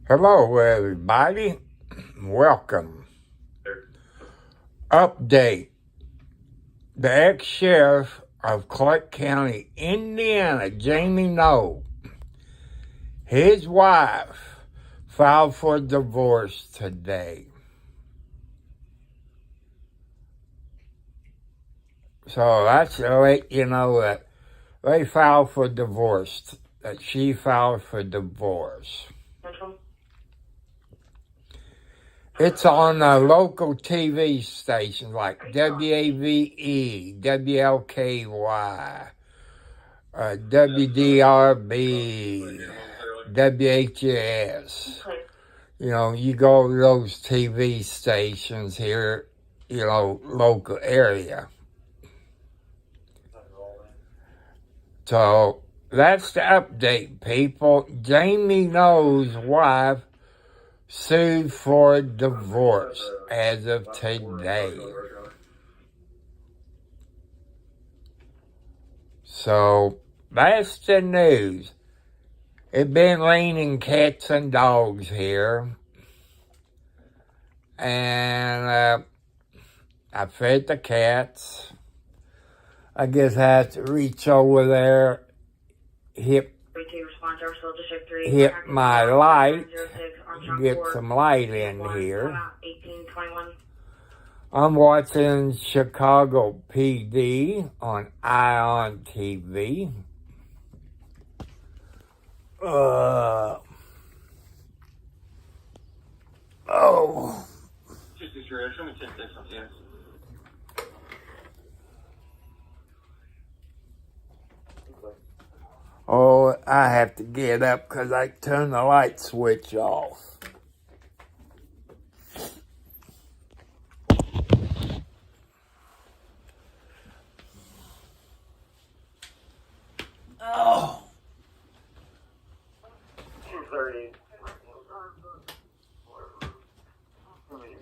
Hello, everybody. Welcome. Update. The ex-sheriff of Clark County, Indiana, Jamie Knoll, his wife filed for divorce today. So that's to let you know that they filed for divorce, that she filed for divorce. It's on local TV stations like WAVE, WLKY, WDRB, WHS. You know, you go to those TV stations here, local area. So that's the update, people. Jamie Knowles' wife sued for divorce as of today. So that's the news. It's been raining cats and dogs here. And I fed the cats. I guess I have to reach over there, hit my light, get some light in here. I'm watching Chicago PD on ION TV. Oh, I have to get up because I turned the light switch off. Oh. 2:30.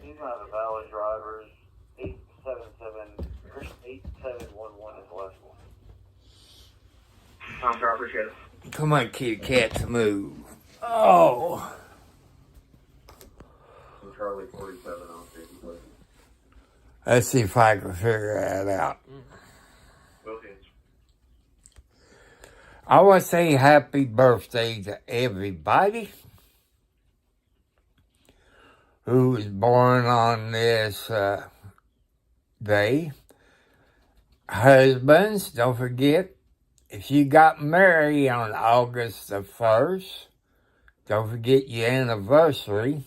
These are the valid drivers. 8711 is less. I'm sorry, I appreciate it. Come on, kitty cats, move. Oh. Charlie 47 on 50. Let's see if I can figure that out. Okay. I want to say happy birthday to everybody who was born on this day. Husbands, don't forget, if you got married on August the 1st, don't forget your anniversary.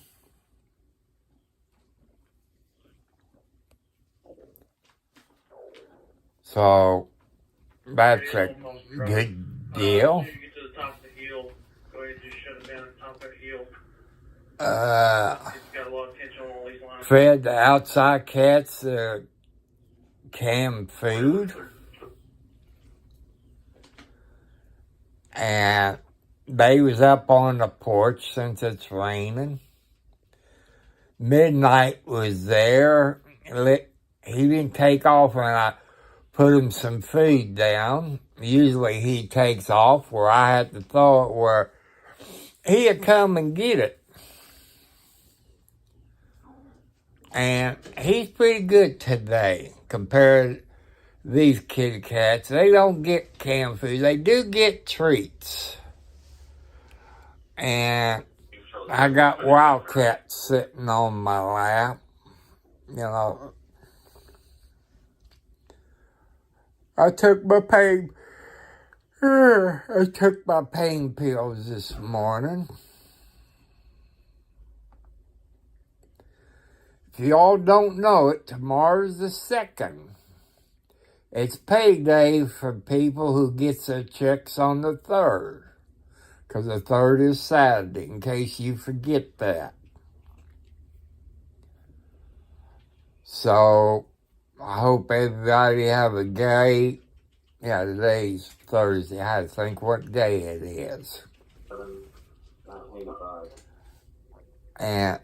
So, that's a good deal. Fed the outside cats canned food. And they was up on the porch since it's raining. Midnight was there. He didn't take off when I put him some food down. Usually he takes off where I had to throw it where he'd come and get it. And he's pretty good today compared to these kitty cats. They don't get canned food. They do get treats. And I got wildcats sitting on my lap. You know, I took my pain pills this morning. If y'all don't know it, tomorrow's the 2nd. It's payday for people who get their checks on the 3rd. Because the 3rd is Saturday, in case you forget that. So, I hope everybody have a great, today's Thursday. I had to think what day it is. And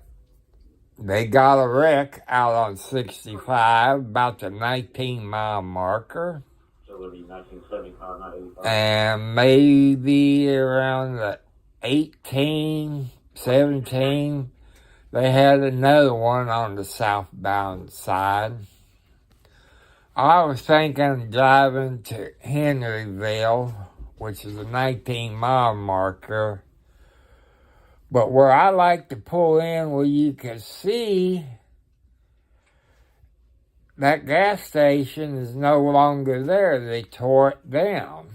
they got a wreck out on 65, about the 19-mile marker. So it'll be 1975, not 85. And maybe around the 18 17, they had another one on the southbound side. I was thinking of driving to Henryville, which is a 19-mile marker. But where I like to pull in where you can see that gas station is no longer there. They tore it down.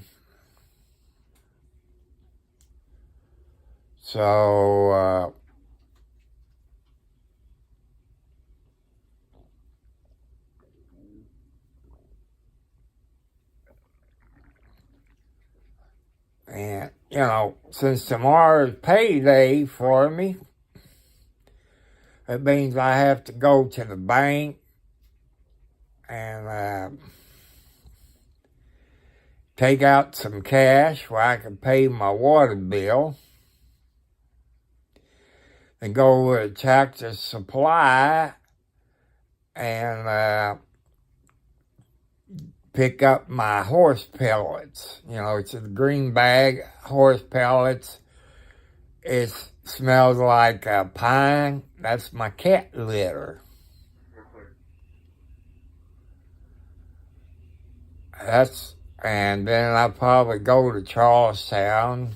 So, and, you know, since tomorrow's payday for me, it means I have to go to the bank and take out some cash where I can pay my water bill and go to Tractor Supply and pick up my horse pellets. You know, it's a green bag, horse pellets. It smells like pine. That's my cat litter. And then I'll probably go to Charlestown.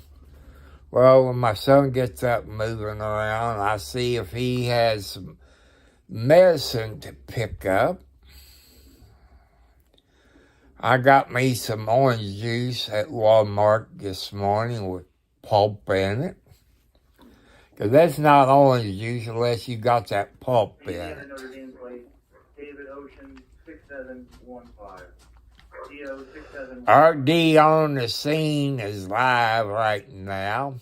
Well, when my son gets up moving around, I see if he has some medicine to pick up. I got me some orange juice at Walmart this morning with pulp in it. Because that's not orange juice unless you got that pulp in it. David Ocean 6715. RD on the scene is live right now.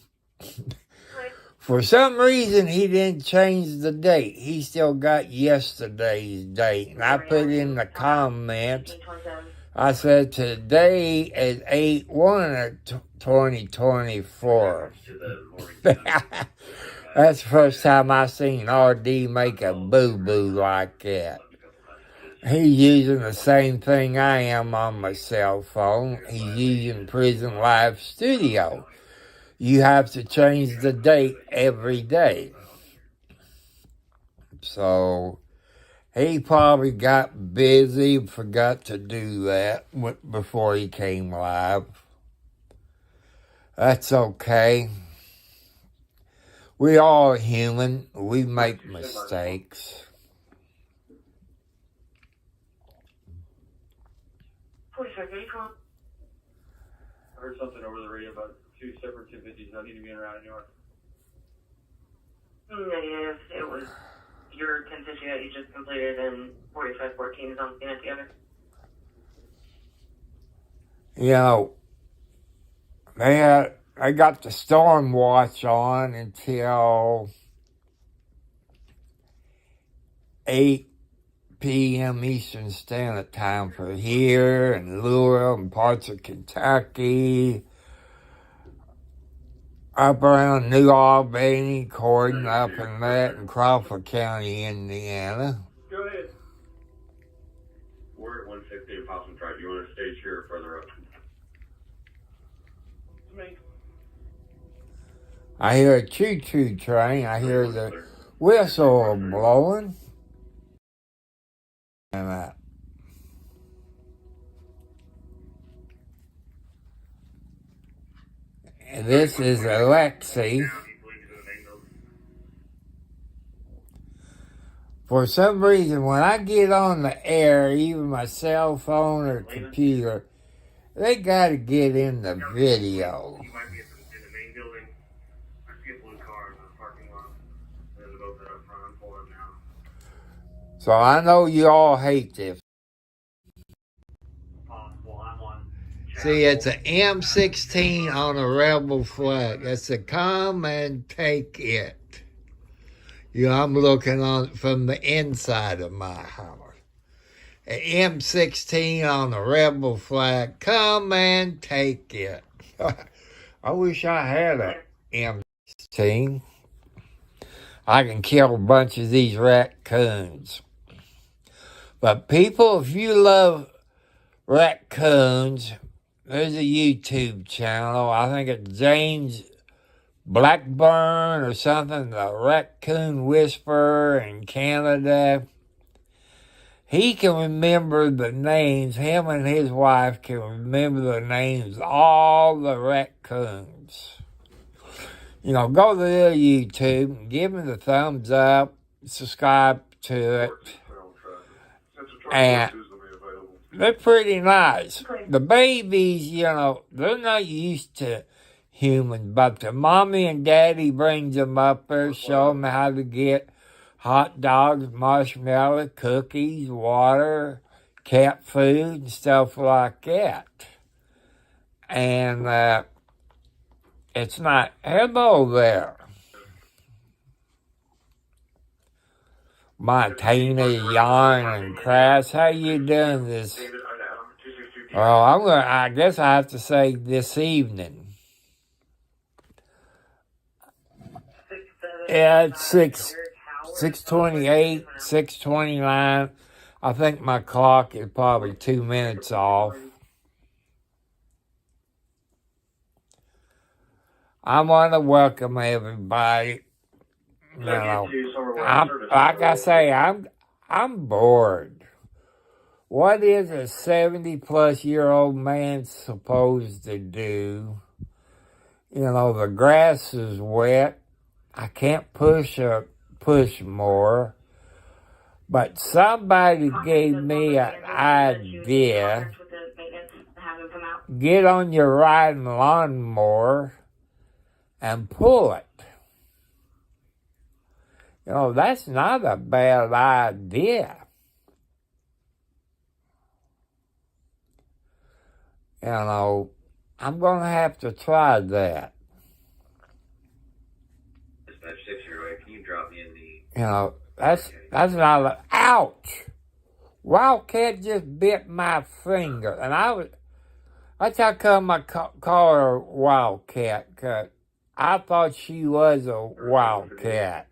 For some reason, he didn't change the date. He still got yesterday's date. And I put in the comments, I said today is 8/1/2024. That's the first time I seen RD make a boo-boo like that. He's using the same thing I am on my cell phone. He's using Prison Live Studio. You have to change the date every day. So he probably got busy, forgot to do that before he came live. That's okay. We all are human. We make mistakes. I heard something over the radio about two separate 250s not need to be around New York. Negative. It was your 1050 that you just completed and 4514 is on the unit together. You know, I got the storm watch on until 8 p.m. Eastern Standard Time for here and Louisville and parts of Kentucky, up around New Albany, Corden, up in that, and Crawford County, Indiana. Go ahead. We're at 150 Possum Drive. Do you want to stay here or further up? Me. I hear a choo-choo train. I hear the whistle blowing. And this is Alexi. For some reason, when I get on the air, even my cell phone or computer, they got to get in the video. You might be in the main building. I see a blue car in the parking lot. There's a boat up front. I'm pulling now. So I know you all hate this. See, it's an M16 on a rebel flag. That's a come and take it. You know, I'm looking on from the inside of my house. An M16 on a rebel flag. Come and take it. I wish I had an M16. I can kill a bunch of these raccoons. But people, if you love raccoons, there's a YouTube channel. I think it's James Blackburn or something, the raccoon whisperer in Canada. He can remember the names. Him and his wife can remember the names of all the raccoons. Go to their YouTube and give them the thumbs up, subscribe to it. And they're pretty nice. The babies, they're not used to humans, but the mommy and daddy brings them up there, show them how to get hot dogs, marshmallow, cookies, water, cat food, and stuff like that. And it's not, hello there. Martina, Yarn, and Crass, how you doing this? Well, I guess I have to say this evening. Yeah, it's 6:28, 6:29. I think my clock is probably 2 minutes off. I want to welcome everybody. Like I say, I'm bored. What is a 70-plus-year-old man supposed to do? The grass is wet. I can't push more. But somebody gave me an idea. Get on your riding lawnmower and pull it. That's not a bad idea. I'm going to have to try that. Dispatch 608, can you drop me in the... That's not a... Ouch! Wildcat just bit my finger. And that's how come I call her Wildcat, because I thought she was a wildcat.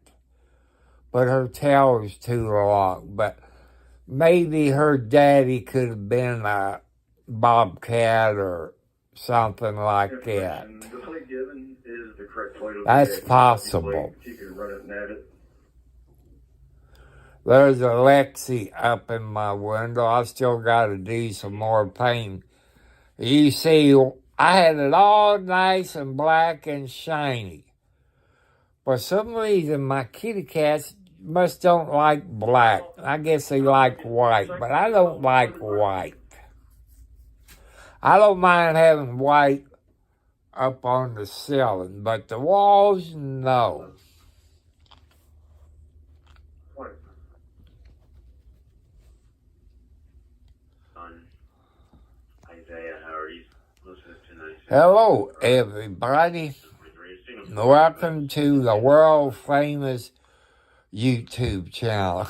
But her tail was too long. But maybe her daddy could have been a bobcat or something like that. The plate given is the correct plate. That's possible. You can run it and add it. There's a Lexi up in my window. I still got to do some more painting. You see, I had it all nice and black and shiny. For some reason, my kitty cats must don't like black. I guess they like white, but I don't like white. I don't mind having white up on the ceiling, but the walls, no. Isaiah, how are you listening tonight? Hello, everybody. Welcome to the world famous YouTube channel.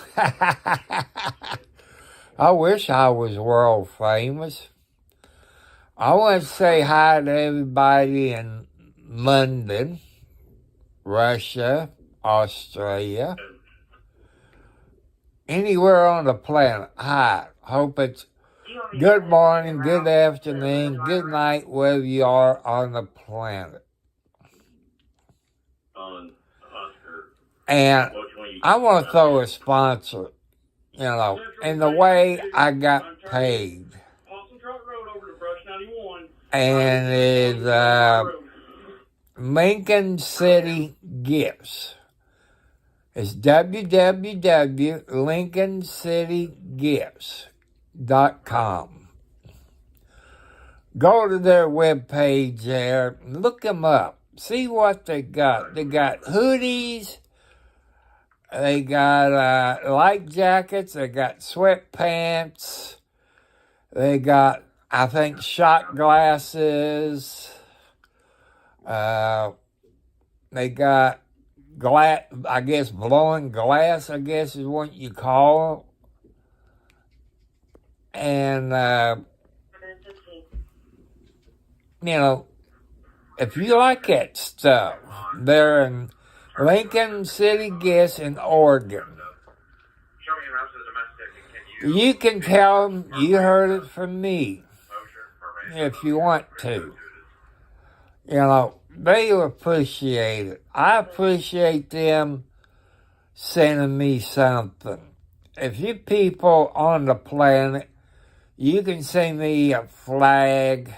I wish I was world famous. I want to say hi to everybody in London, Russia, Australia, anywhere on the planet. Hi. Hope it's good morning, good afternoon, good night, wherever you are on the planet. And I want to throw a sponsor, in the way I got paid. And it's Lincoln City Gifts. It's www.lincolncitygifts.com. Go to their webpage there, look them up, see what they got. They got hoodies, they got light jackets, they got sweatpants, they got, I think, shot glasses, they got glass, I guess blowing glass, I guess is what you call it. And, if you like that stuff, they're in Lincoln City Gifts in Oregon. You can tell them you heard it from me if you want to. they appreciate it. I appreciate them sending me something. If you people on the planet, you can send me a flag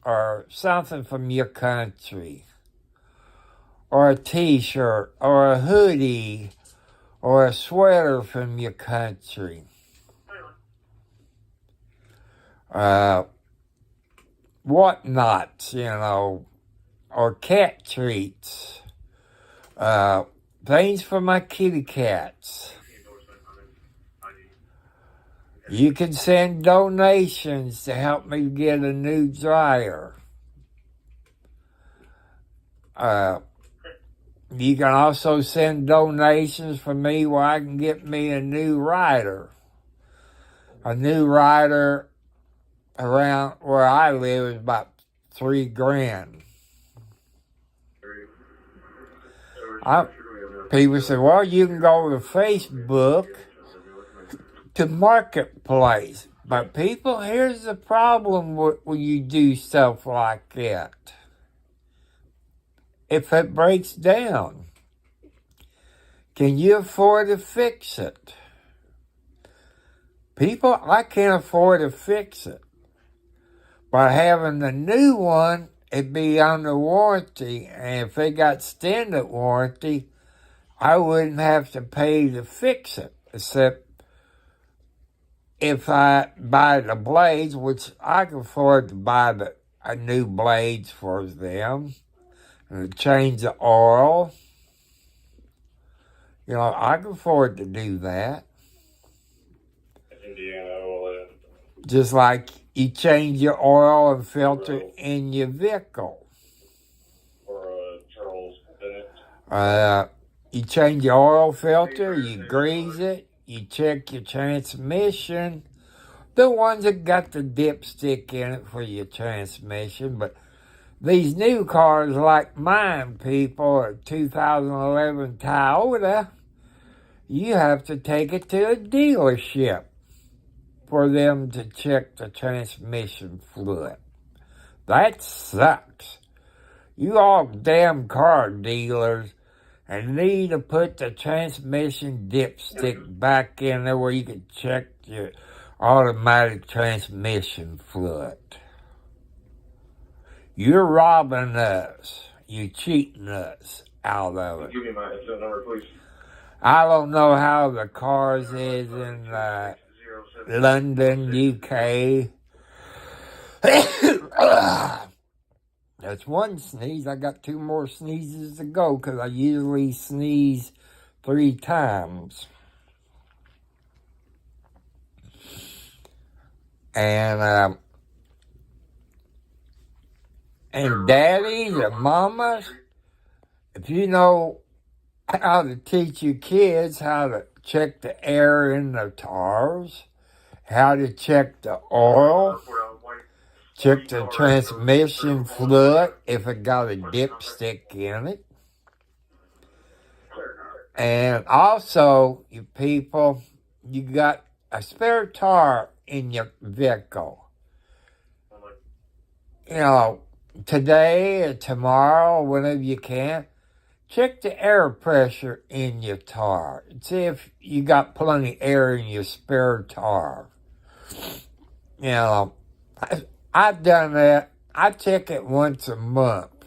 or something from your country, or a t-shirt, or a hoodie, or a sweater from your country. Whatnots, or cat treats. Things for my kitty cats. You can send donations to help me get a new dryer. You can also send donations for me where I can get me a new rider. A new rider around where I live is about $3,000. People say, well, you can go to Facebook to Marketplace. But people, here's the problem when you do stuff like that. If it breaks down, can you afford to fix it? People, I can't afford to fix it. By having the new one, it'd be under warranty. And if they got extended warranty, I wouldn't have to pay to fix it. Except if I buy the blades, which I can afford to buy a new blades for them. And change the oil. I can afford to do that. Indiana oil. Just like you change your oil and filter in your vehicle. Or Charles Bennett. You change your oil filter, you grease it, you check your transmission. The ones that got the dipstick in it for your transmission, but these new cars like mine, people, a 2011 Toyota, you have to take it to a dealership for them to check the transmission fluid. That sucks. You all damn car dealers and need to put the transmission dipstick back in there where you can check your automatic transmission fluid. You're robbing us. You're cheating us out of it. Give me my SIN number, please. I don't know how the cars is in London, UK. That's one sneeze. I got 2 more sneezes to go because I usually sneeze 3 times. And daddies and mamas, if you know how to teach your kids how to check the air in the tires, how to check the oil, check the transmission fluid if it got a dipstick in it. And also, you people, you got a spare tire in your vehicle. Today or tomorrow, whenever you can, check the air pressure in your tire. See if you got plenty of air in your spare tire. I've done that. I check it once a month.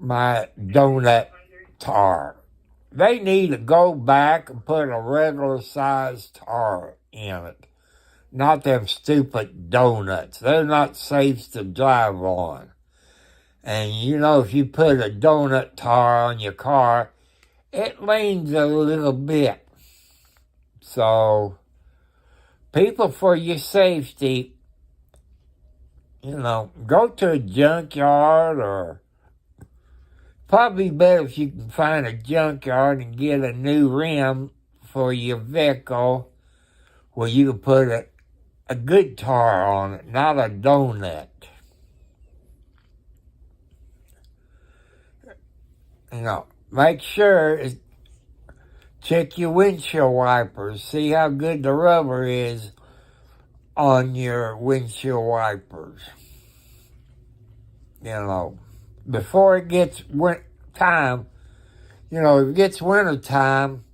My donut tire. They need to go back and put a regular sized tire in it. Not them stupid donuts. They're not safe to drive on. And if you put a donut tire on your car, it leans a little bit. So, people, for your safety, go to a junkyard, or probably better if you can find a junkyard and get a new rim for your vehicle where you can put a good tire on it, not a donut. Make sure, check your windshield wipers. See how good the rubber is on your windshield wipers. before it gets time, if it gets winter time,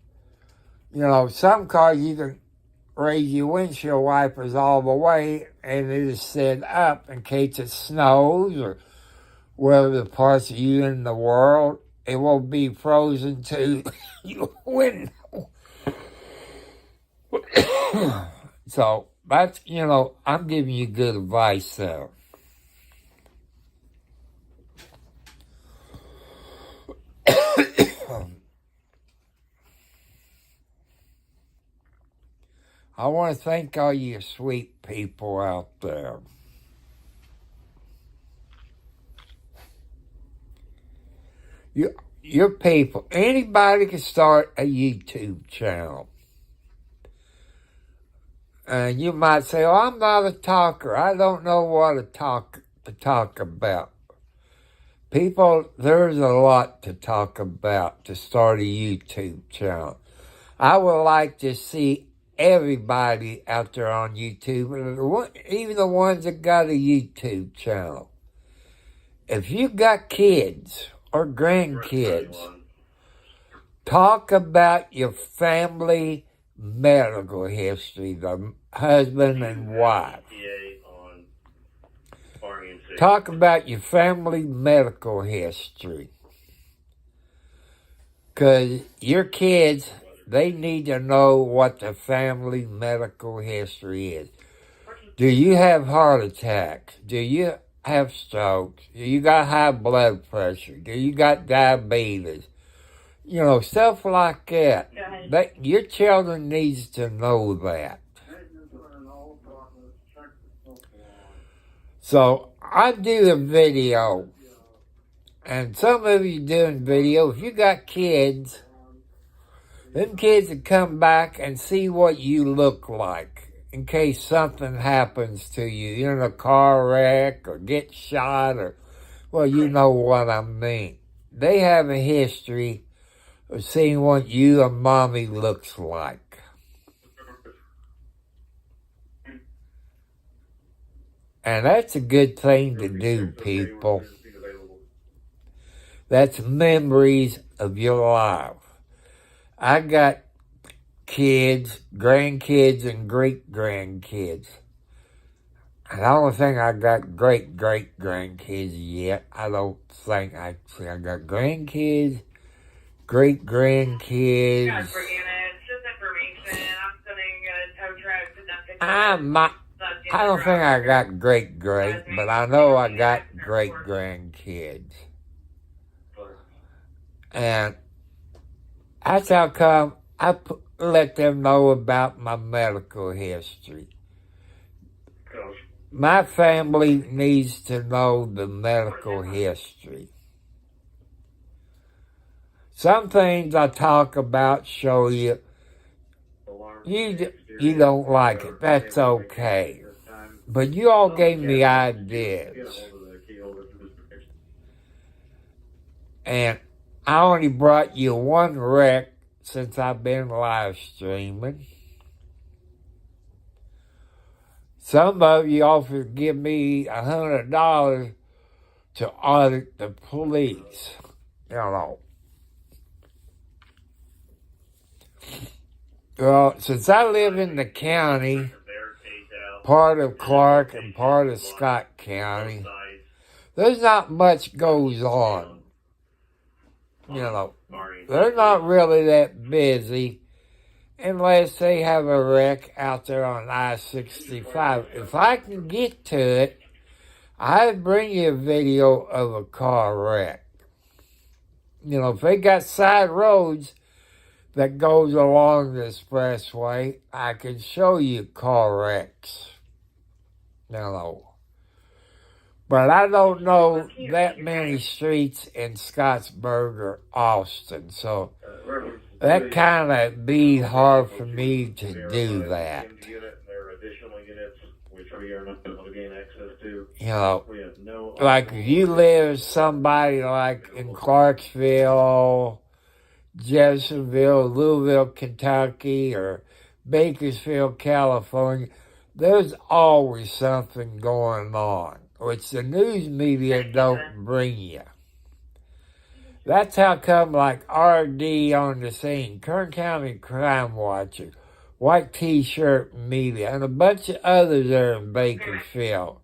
some cars you can raise your windshield wipers all the way and it is set up in case it snows or whatever parts of you in the world, it won't be frozen to your window. So that's, I'm giving you good advice there. I want to thank all you sweet people out there. Your people, anybody can start a YouTube channel. And you might say, oh, I'm not a talker. I don't know what to talk about. People, there's a lot to talk about to start a YouTube channel. I would like to see everybody out there on YouTube, even the ones that got a YouTube channel. If you got kids or grandkids, talk about your family medical history, the husband and wife. Talk about your family medical history. Because your kids, they need to know what the family medical history is. Do you have heart attacks? Do you have strokes? Do you got high blood pressure? Do you got diabetes? Stuff like that. Your children needs to know that. So I do a video, and some of you doing video, if you got kids, them kids would come back and see what you look like in case something happens to you. You're in a car wreck or get shot or, well, you know what I mean. They have a history of seeing what you and mommy looks like. And that's a good thing to do, people. That's memories of your life. I got kids, grandkids, and great-grandkids. And I don't think I got great-great-grandkids yet. I don't think I got grandkids, great-grandkids. God, Brianna, it's just information. I'm sending a tow truck to them. I don't think I got great-great, but I know I got great-grandkids. And that's how come I let them know about my medical history. My family needs to know the medical history. Some things I talk about show you don't like it. That's okay. But you all gave me ideas. And I only brought you one wreck since I've been live streaming. Some of you offered to give me $100 to audit the police. Well, since I live in the county, part of Clark and part of Scott County, there's not much goes on. They're not really that busy unless they have a wreck out there on I-65. If I can get to it, I'd bring you a video of a car wreck. If they got side roads that goes along the expressway, I can show you car wrecks. But I don't know that many streets in Scottsburg or Austin, so that kind of be hard for me to do that. Like if you live somebody like in Clarksville, Jeffersonville, Louisville, Kentucky, or Bakersfield, California, there's always something going on, which the news media don't bring you. That's how come like RD on the scene, Kern County Crime Watcher, White T-Shirt Media, and a bunch of others there in Bakersfield.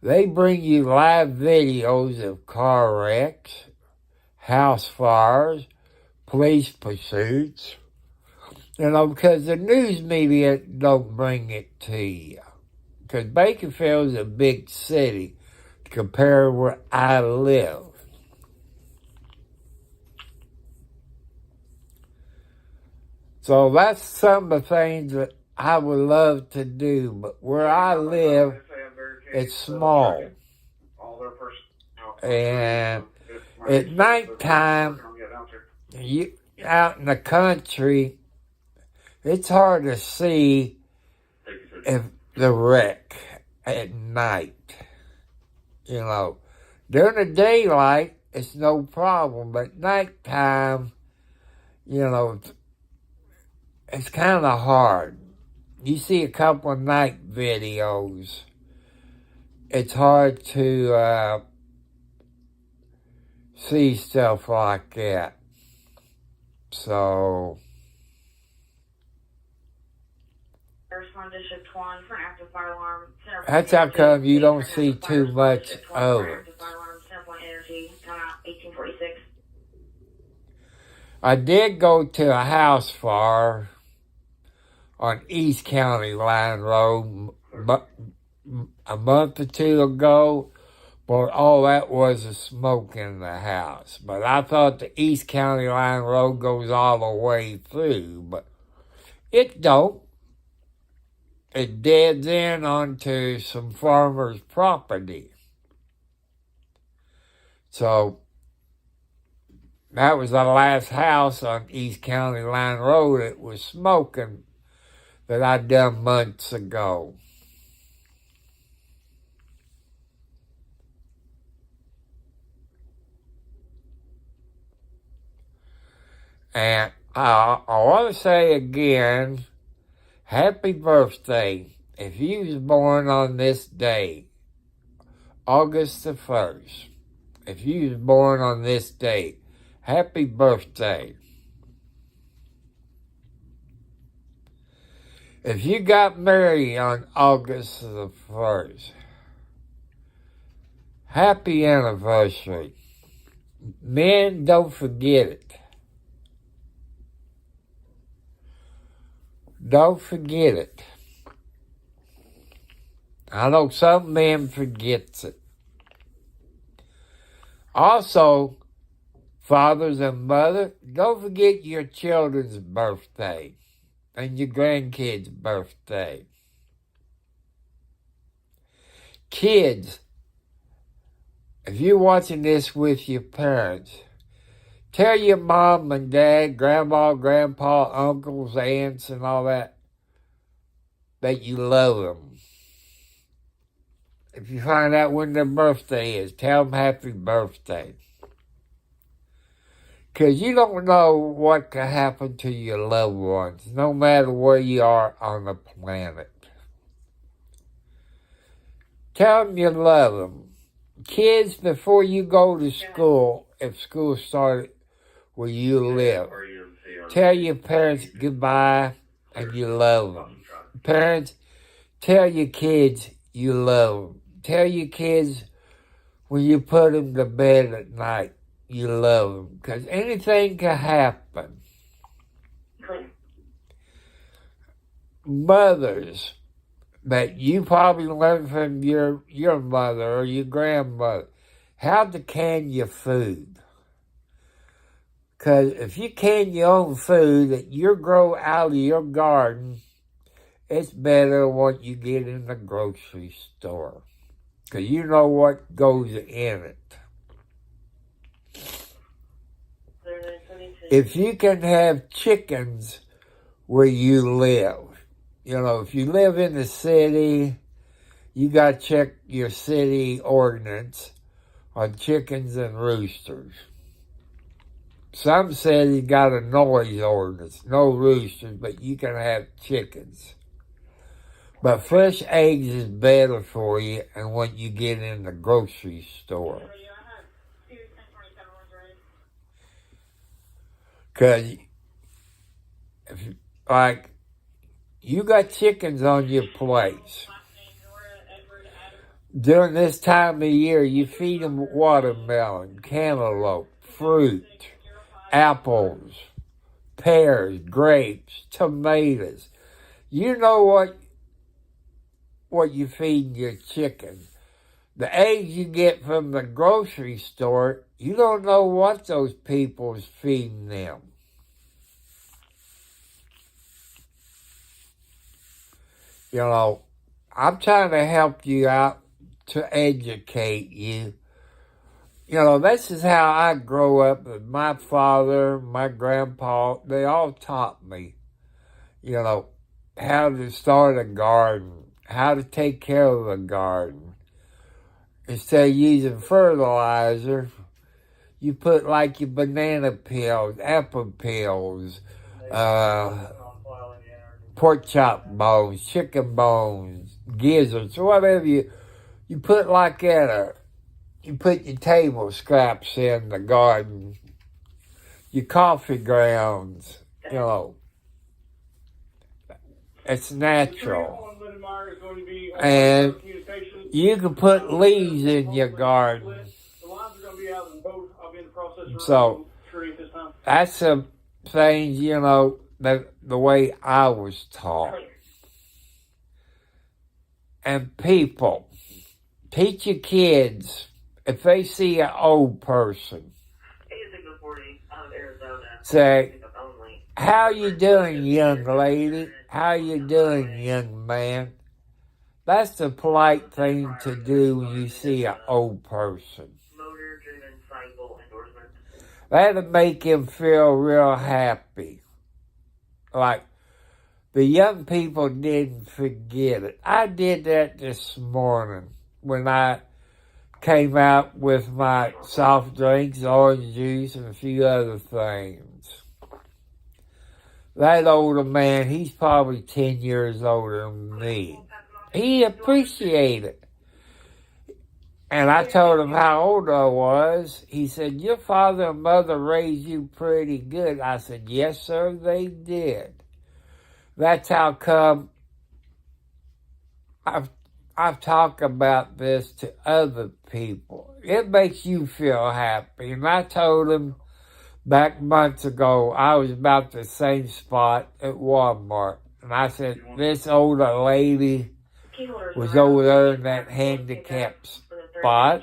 They bring you live videos of car wrecks, house fires, police pursuits, because the news media don't bring it to you. Because Bakersfield is a big city compared to where I live. So that's some of the things that I would love to do, but where I live, it's small. And at nighttime, you out in the country, it's hard to see if the wreck at night. During the daylight, it's no problem, but nighttime, it's kind of hard. You see a couple of night videos, it's hard to see stuff like that. So, that's how come you don't see too much of it. I did go to a house fire on East County Line Road a month or two ago, but all that was is smoke in the house. But I thought the East County Line Road goes all the way through, but it don't. It deads in onto some farmer's property. So that was the last house on East County Line Road that was smoking that I done months ago. And I want to say again, happy birthday. If you was born on this day, August the 1st, if you was born on this day, happy birthday. If you got married on August the 1st, happy anniversary. Men, don't forget it. Don't forget it. I know some men forgets it. Also, fathers and mothers, don't forget your children's birthday and your grandkids' birthday. Kids, if you're watching this with your parents, tell your mom and dad, grandma, grandpa, uncles, aunts, and all that you love them. If you find out when their birthday is, tell them happy birthday. Because you don't know what could happen to your loved ones, no matter where you are on the planet. Tell them you love them. Kids, before you go to school, if school started where you live, tell your parents goodbye and you love them. Parents, tell your kids you love them. Tell your kids when you put them to bed at night, you love them. Because anything can happen. Mothers, that you probably learned from your mother or your grandmother, how to can your food. Because if you can your own food that you grow out of your garden, it's better than what you get in the grocery store. Because you know what goes in it. If you can have chickens where you live, if you live in the city, you got to check your city ordinance on chickens and roosters. Some cities got a noise ordinance, no roosters, but you can have chickens. But fresh eggs is better for you than what you get in the grocery store. Because, like, you got chickens on your plates. During this time of year, you feed them watermelon, cantaloupe, fruit, apples, pears, grapes, tomatoes. You know what you feed your chicken. The eggs you get from the grocery store, you don't know what those people's feeding them. You know, I'm trying to help you out to educate you. You know, this is how I grew up. My father, my grandpa, they all taught me, you know, how to start a garden, how to take care of a garden. Instead of using fertilizer, you put like your banana peels, apple peels, pork chop bones, chicken bones, gizzards, whatever you put like that. You put your table scraps in the garden, your coffee grounds, you know. It's natural. And you can put leaves in your garden. So that's some things, you know, that the way I was taught. And people, teach your kids, if they see an old person, say, how you doing, young lady? How you doing, young man? That's the polite thing to do when you see an old person. That'll make him feel real happy. Like, the young people didn't forget it. I did that this morning when I came out with my soft drinks, orange juice, and a few other things. That older man, he's probably 10 years older than me. He appreciated it. And I told him how old I was. He said, your father and mother raised you pretty good. I said, yes, sir, they did. That's how come I've talked about this to other people. It makes you feel happy. And I told him back months ago, I was about the same spot at Walmart. And I said, this older lady was over there in that handicapped spot.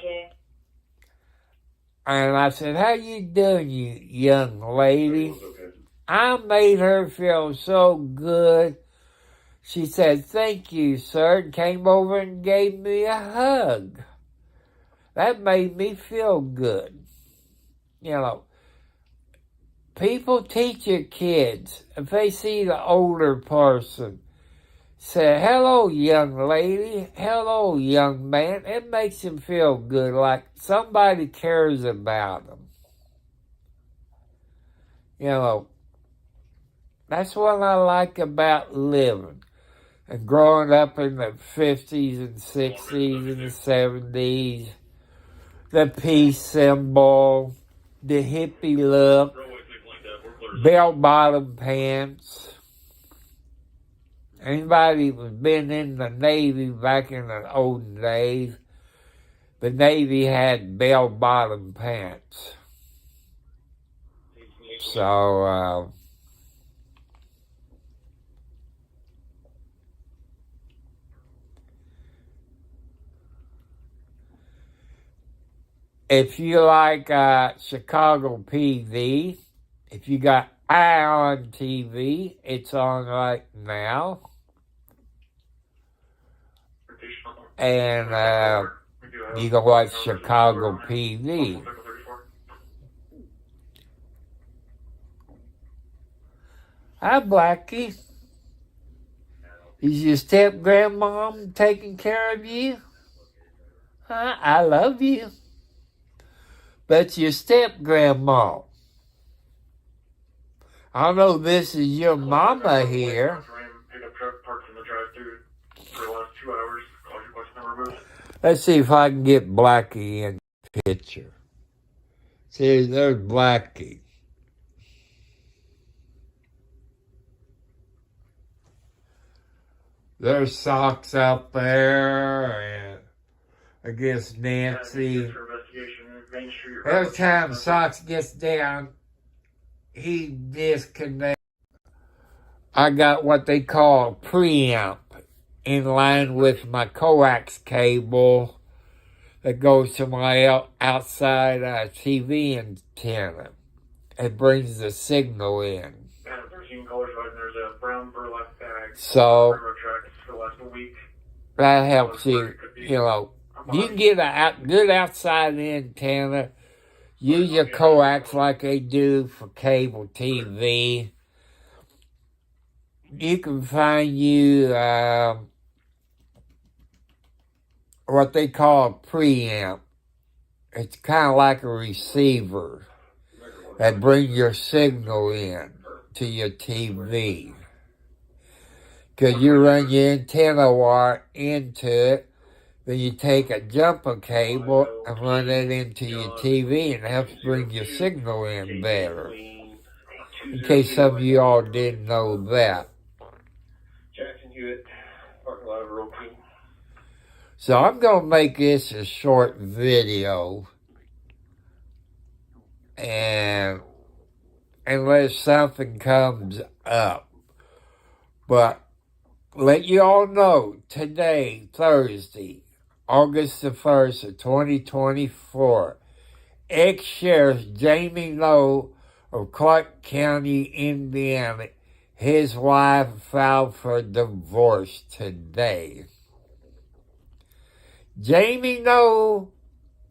And I said, how you doing, you young lady? I made her feel so good. She said, thank you, sir, and came over and gave me a hug. That made me feel good. You know, people teach your kids. If they see the older person, say, hello, young lady, hello, young man. It makes them feel good, like somebody cares about them. You know, that's what I like about living. And growing up in the 50s and 60s and the 70s, the peace symbol, the hippie look, bell-bottom pants. Anybody who's been in the Navy back in the olden days, the Navy had bell-bottom pants. So, if you like Chicago PD, if you got Ion TV, it's on right now. And you can watch Chicago PD. Hi, Blackie. Is your step-grandmom taking care of you? Huh? I love you. But your step-grandma. I know this is your mama here. Let's see if I can get Blackie in the picture. See, there's Blackie. There's Socks out there, and I guess Nancy. For investigation, Main Street. Every time Socks gets down, he disconnects. I got what they call a preamp in line with my coax cable that goes to my outside TV antenna. It brings the signal in. Yeah, 13 colors, right? And there's a brown burlap bag. So Railroad tracks for the last week. that helps you, you know. You can get a good outside antenna. Use your coax like they do for cable TV. You can find you what they call a preamp. It's kind of like a receiver that brings your signal in to your TV. Because you run your antenna wire into it, then you take a jumper cable and run it into your TV, and it helps bring your signal in better. In case some of you all didn't know that. Jackson Hewitt, parking lot of Roki. So I'm going to make this a short video. And unless something comes up. But let you all know, today, Thursday, August the 1st of 2024, ex-sheriff Jamie Lowe of Clark County, Indiana, his wife filed for divorce today. Jamie Lowe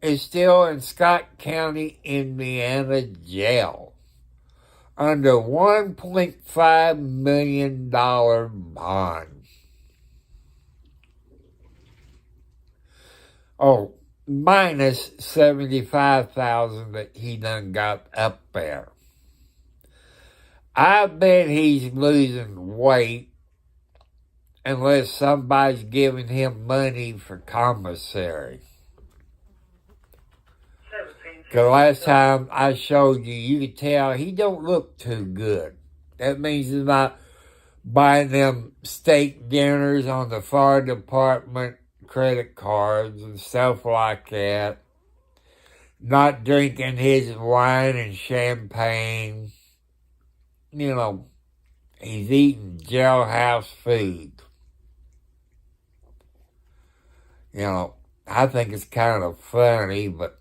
is still in Scott County, Indiana jail under $1.5 million bond. Oh, minus $75,000 that he done got up there. I bet he's losing weight unless somebody's giving him money for commissary. The last time I showed you, you could tell he don't look too good. That means he's not buying them steak dinners on the fire department credit cards and stuff like that. Not drinking his wine and champagne. You know, he's eating jailhouse food. You know, I think it's kind of funny, but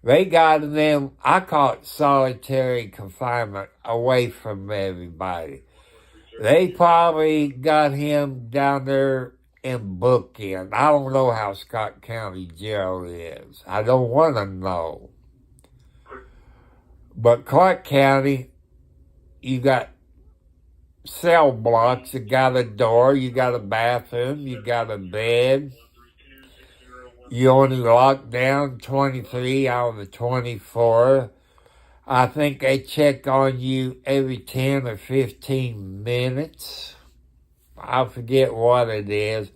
they got them, I call it solitary confinement, away from everybody. They probably got him down there in bookend. I don't know how Scott County Jail is. I don't want to know. But Clark County, you got cell blocks. You got a door, you got a bathroom, you got a bed. You only lock down 23 out of the 24. I think they check on you every 10 or 15 minutes. I forget what it is.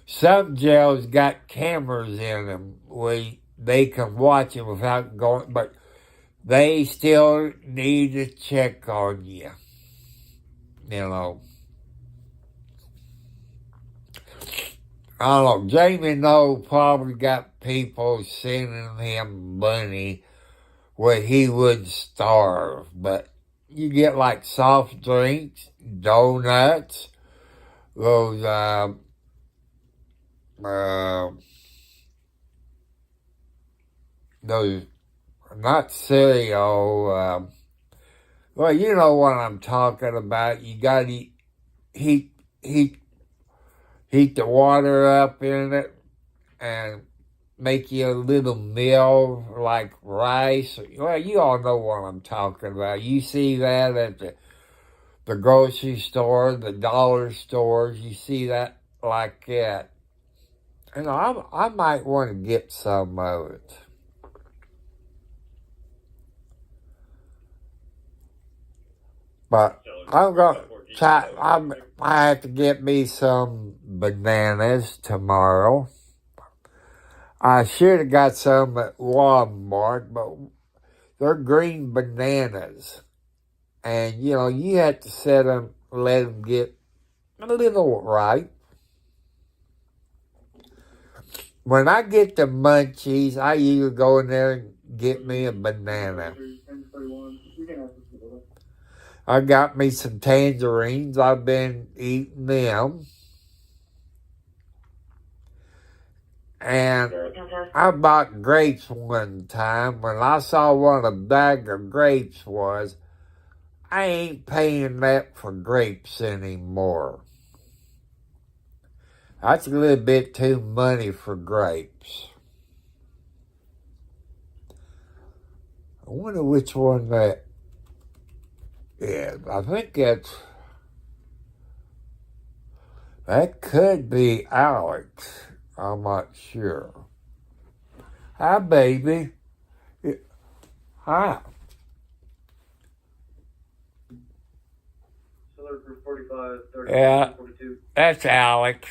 Some jails got cameras in them where they can watch it without going, but they still need to check on you. You know. I don't know, Jamie Noel probably got people sending him money where he would starve, but you get like soft drinks, donuts, those, not cereal, well, you know what I'm talking about. You gotta heat the water up in it and make you a little meal like rice. Well, you all know what I'm talking about. You see that at the grocery store, the dollar stores. You see that like that. You know, I might want to get some of it. But I'm going to try, I have to get me some bananas tomorrow. I should have got some at Walmart, but they're green bananas. And, you know, you have to let them get a little right. When I get the munchies, I usually go in there and get me a banana. I got me some tangerines. I've been eating them. And I bought grapes one time. When I saw what a bag of grapes was, I ain't paying that for grapes anymore. That's a little bit too money for grapes. I wonder which one that is. I think that could be Alex. I'm not sure. Hi, baby. Hi. For 45, 30, Yeah, 42. that's Alex.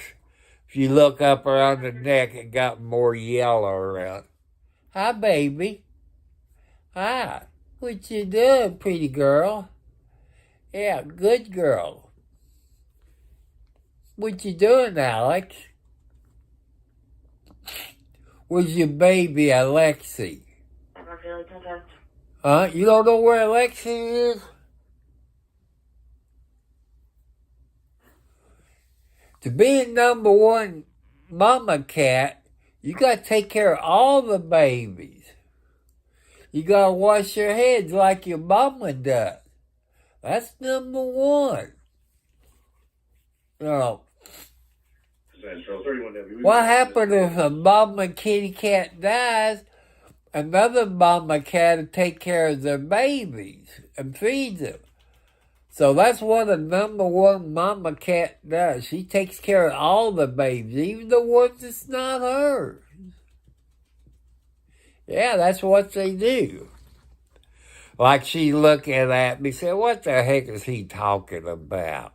If you look up around the neck, it got more yellow around. Hi, baby. Hi. What you doing, pretty girl? Yeah, good girl. What you doing, Alex? Where's your baby, Alexi? I'm not feeling contest. Huh? You don't know where Alexi is? To be a number one mama cat, you got to take care of all the babies. You got to wash your heads like your mama does. That's number one. You know, what happened if a mama kitty cat dies? Another mama cat will take care of their babies and feed them. So that's what a number one mama cat does. She takes care of all the babies, even the ones that's not hers. Yeah, that's what they do. Like she looking at me, saying, "What the heck is he talking about?"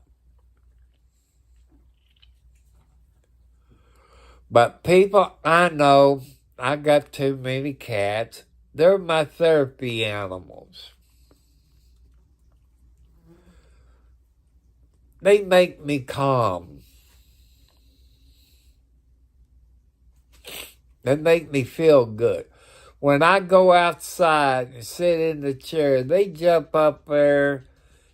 But people, I know, I got too many cats. They're my therapy animals. They make me calm. They make me feel good. When I go outside and sit in the chair, they jump up there.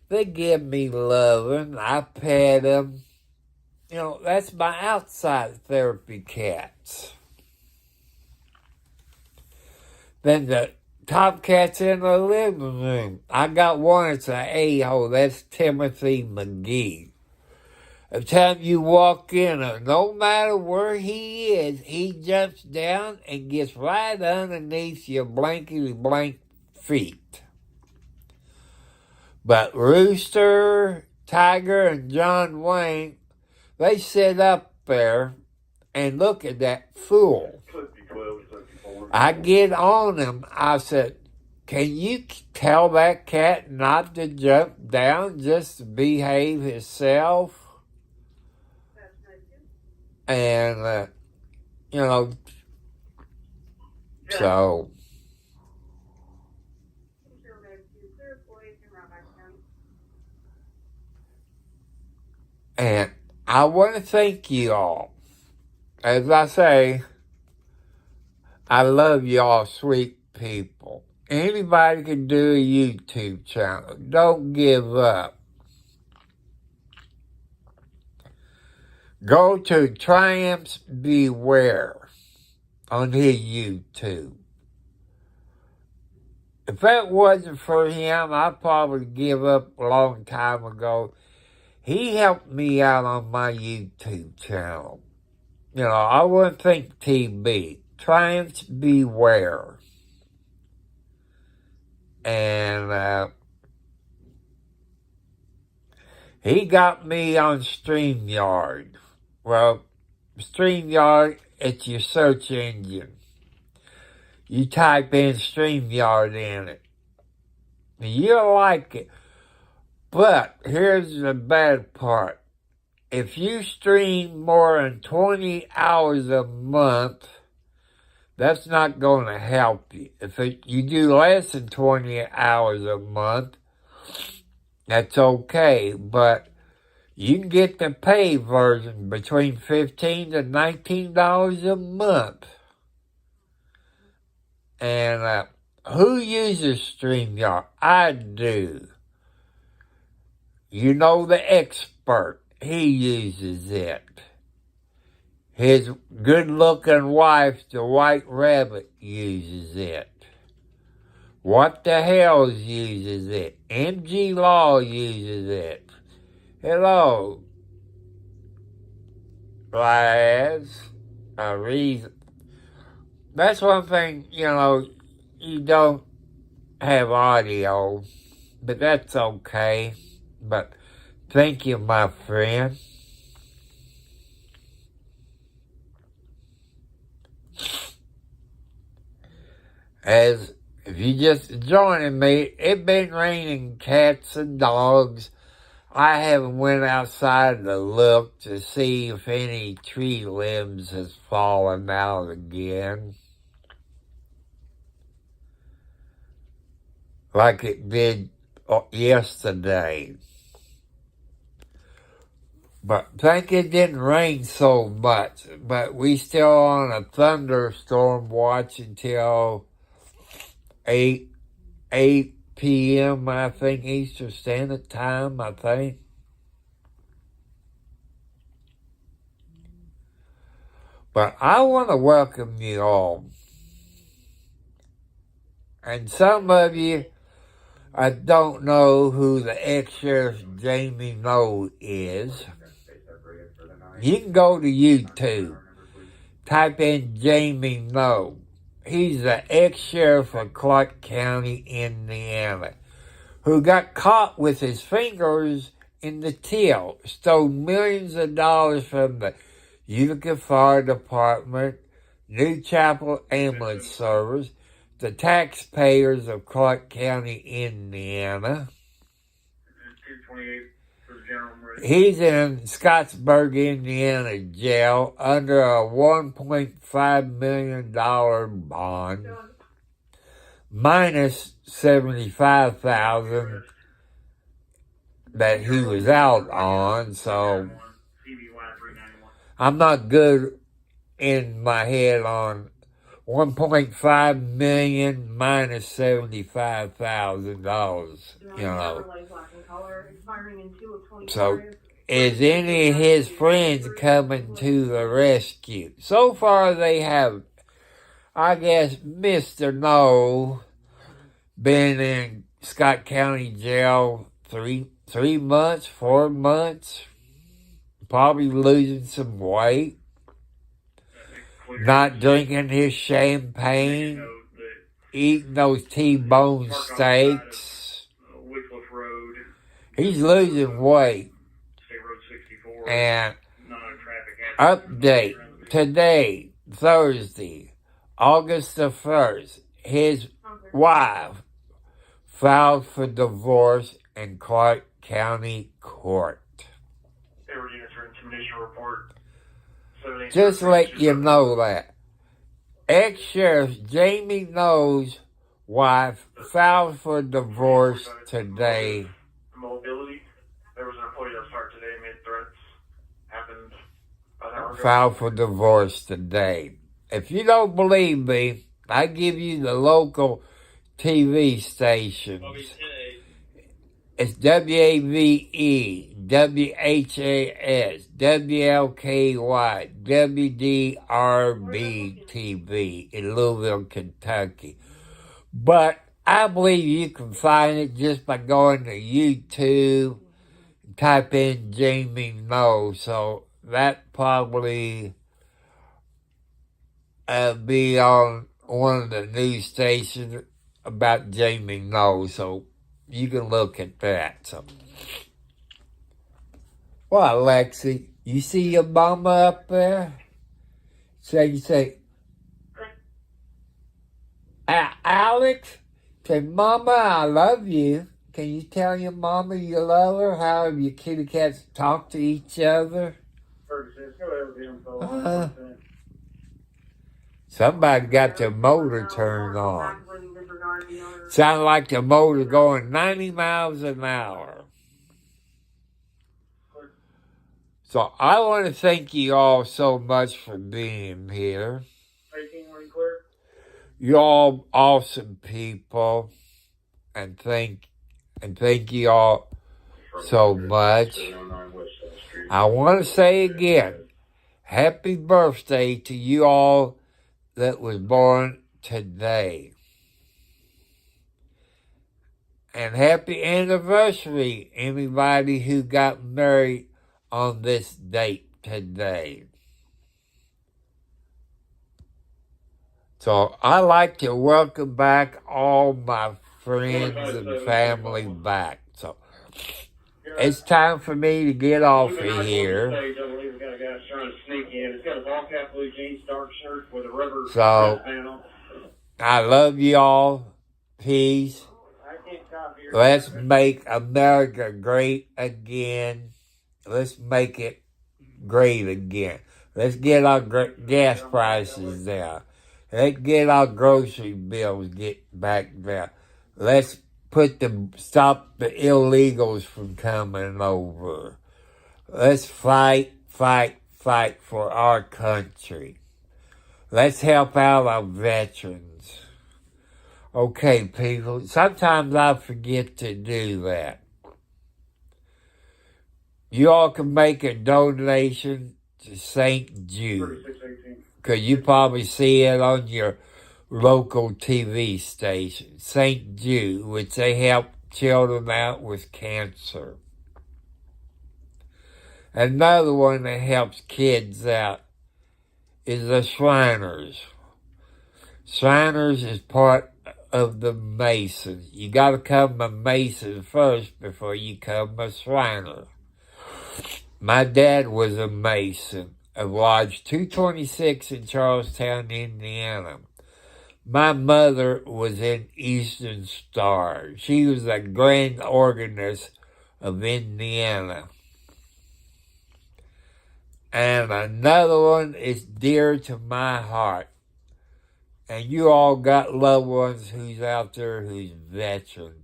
They give me loving. I pet them. You know, that's my outside therapy cats. Then the top cat's in the living room. I got one that's an a-hole. That's Timothy McGee. Every time you walk in, no matter where he is, he jumps down and gets right underneath your blankety-blank feet. But Rooster, Tiger, and John Wayne, they sit up there and look at that fool. I get on him. I said, "Can you tell that cat not to jump down, just to behave himself?" And, you know, so. And I want to thank you all. As I say, I love y'all sweet people. Anybody can do a YouTube channel. Don't give up. Go to Triumphs Beware on his YouTube. If that wasn't for him, I'd probably give up a long time ago. He helped me out on my YouTube channel. You know, I wouldn't think TB. Triumphs Beware. And he got me on StreamYard. Well, StreamYard, it's your search engine. You type in StreamYard in it. You'll like it. But here's the bad part. If you stream more than 20 hours a month, that's not going to help you. If you do less than 20 hours a month, that's okay. But You can get the paid version between $15 to $19 a month. And who uses StreamYard? I do. You know the expert. He uses it. His good-looking wife, the White Rabbit, uses it. What the Hells uses it. MG Law uses it. Hello, lads. A reason. That's one thing, you don't have audio, but that's okay. But thank you, my friend. As if you just joining me, it's been raining cats and dogs. I haven't went outside to look to see if any tree limbs has fallen out again, like it did yesterday. But thank it didn't rain so much. But we still on a thunderstorm watch until 8 p.m., I think, Eastern Standard Time, I think. But I want to welcome you all. And some of you, I don't know who the ex-sheriff Jamie Noe is. You can go to YouTube. Type in Jamie Noe. He's the ex-sheriff of Clark County, Indiana, who got caught with his fingers in the till, stole millions of dollars from the Utica Fire Department, New Chapel Ambulance Service, the taxpayers of Clark County, Indiana. He's in Scottsburg, Indiana jail under a $1.5 million bond, minus $75,000 that he was out on. So I'm not good in my head on $1.5 million minus $75,000, So, is any of his friends coming to the rescue? So far, they have. I guess Mr. Noe been in Scott County Jail 3 months, 4 months, probably losing some weight, not drinking his champagne, eating those T-bone steaks. He's losing weight. And update, today, Thursday, August the 1st, his wife filed for divorce in Clark County Court. Just let you know that. Ex-Sheriff Jamie Noe's wife filed for divorce today. Mobility. There was an employee that started today, made threats. Happened about an hour ago. Filed for divorce today. If you don't believe me, I give you the local TV stations. It's WAVE, WHAS, WLKY, WDRB TV in Louisville, Kentucky. But I believe you can find it just by going to YouTube, type in Jamie Noe. So that probably be on one of the news stations about Jamie Noe. So you can look at that. So, well, Lexi, you see your mama up there? So you say, Alex? Say, Mama, I love you. Can you tell your mama you love her? How have your kitty cats talk to each other? Somebody got the motor turned on. Sounds like the motor going 90 miles an hour. So I want to thank you all so much for being here. 18, when clear? You're all awesome people, and thank you all so much. I want to say again, happy birthday to you all that was born today. And happy anniversary, anybody who got married on this date today. So I like to welcome back all my friends and family back. So it's time for me to get off of here. So I love you all. Peace. Let's make America great again. Let's make it great again. Let's get our gas prices down. Let's get our grocery bills back down. Let's stop the illegals from coming over. Let's fight for our country. Let's help out our veterans. Okay, people, sometimes I forget to do that. You all can make a donation to St. Jude, because you probably see it on your local TV station, St. Jude, which they help children out with cancer. Another one that helps kids out is the Shriners. Shriners is part of the Masons. You got to become a Mason first before you become a Shriner. My dad was a Mason of Lodge 226 in Charlestown, Indiana. My mother was in Eastern Star. She was a grand organist of Indiana. And another one is dear to my heart. And you all got loved ones who's out there who's veterans.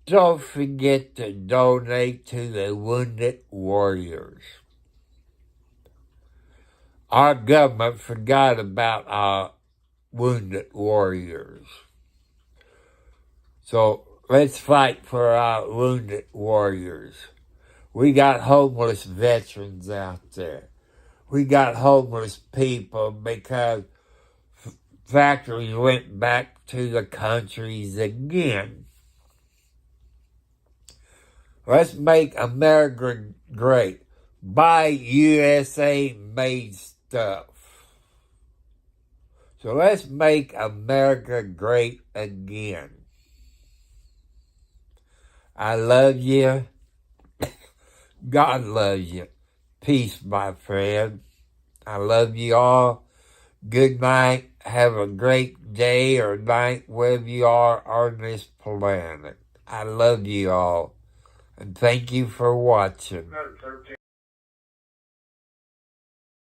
Don't forget to donate to the Wounded Warriors. Our government forgot about our Wounded Warriors. So let's fight for our Wounded Warriors. We got homeless veterans out there. We got homeless people because factories went back to the countries again. Let's make America great. Buy USA made stuff. So let's make America great again. I love you. God loves you. Peace, my friend. I love you all. Good night. Have a great day or night wherever you are on this planet. I love you all. And thank you for watching.